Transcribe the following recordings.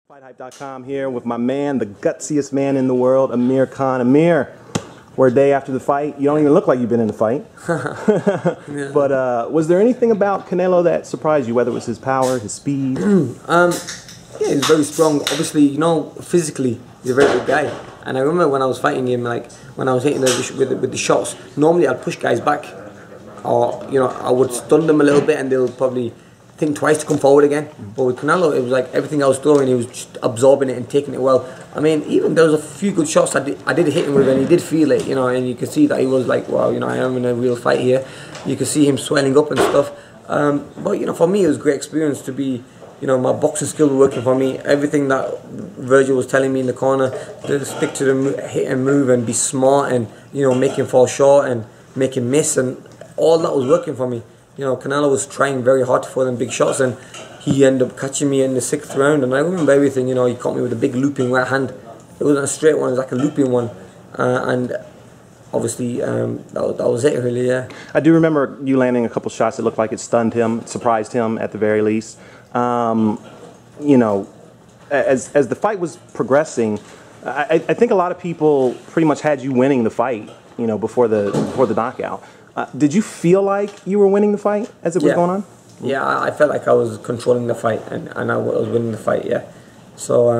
FightHype.com here with my man, the gutsiest man in the world, Amir Khan. Amir, we're a day after the fight. You don't even look like you've been in the fight. Yeah. But was there anything about Canelo that surprised you, whether it was his power, his speed? Yeah, he's very strong. Obviously, you know, physically, he's a very good guy. And I remember when I was fighting him, like, when I was hitting with the shots, normally I'd push guys back. Or, you know, I would stun them a little bit and they'll probably think twice to come forward again. But with Canelo, it was like everything I was throwing, he was just absorbing it and taking it well. I mean, even there was a few good shots I did hit him with, and he did feel it, you know, and you could see that he was like, wow, you know, I am in a real fight here. You could see him swelling up and stuff. But, you know, for me, it was a great experience to be, you know, my boxing skill was working for me. Everything that Virgil was telling me in the corner, to stick to the hit and move and be smart and, you know, make him fall short and make him miss, and all that was working for me. You know, Canelo was trying very hard to throw them big shots, and he ended up catching me in the 6th round, and I remember everything. You know, he caught me with a big looping right hand. It wasn't a straight one, it was like a looping one, and obviously that was it really, yeah. I do remember you landing a couple shots that looked like it stunned him, surprised him at the very least. You know, as the fight was progressing, I think a lot of people pretty much had you winning the fight, you know, before the knockout. Did you feel like you were winning the fight as it was going on? Yeah, I felt like I was controlling the fight, and I was winning the fight, yeah. So,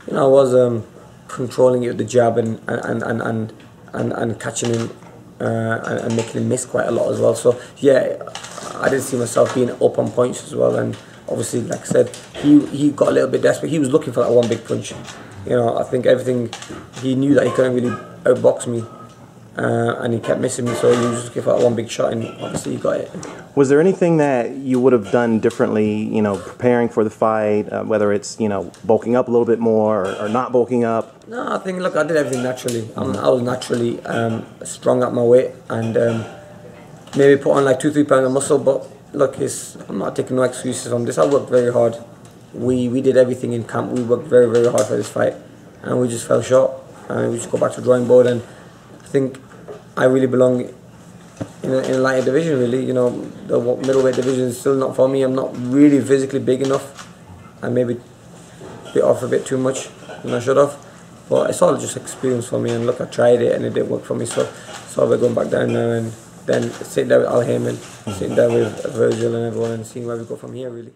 you know, I was controlling it with the jab and catching him and making him miss quite a lot as well. So, yeah, I did see myself being up on points as well, and obviously, like I said, he got a little bit desperate. He was looking for that one big punch. You know, I think everything, he knew that he couldn't really outbox me. And he kept missing me, so he was just looking for that one big shot, and obviously he got it. Was there anything that you would have done differently, you know, preparing for the fight, whether it's, you know, bulking up a little bit more or not bulking up? No, I think, look, I did everything naturally. I was naturally strong at my weight, and maybe put on like 2-3 pounds of muscle, but look, I'm not taking no excuses on this. I worked very hard. We did everything in camp. We worked very, very hard for this fight, and we just fell short. And we just go back to the drawing board, and I think I really belong in a lighter division, really. You know, the middleweight division is still not for me. I'm not really physically big enough. I maybe bit off a bit too much than I should have. But it's all just experience for me, and look, I tried it and it did work for me. So we're going back down now, and then sitting there with Al Heyman, sitting there with Virgil and everyone, and seeing where we go from here, really.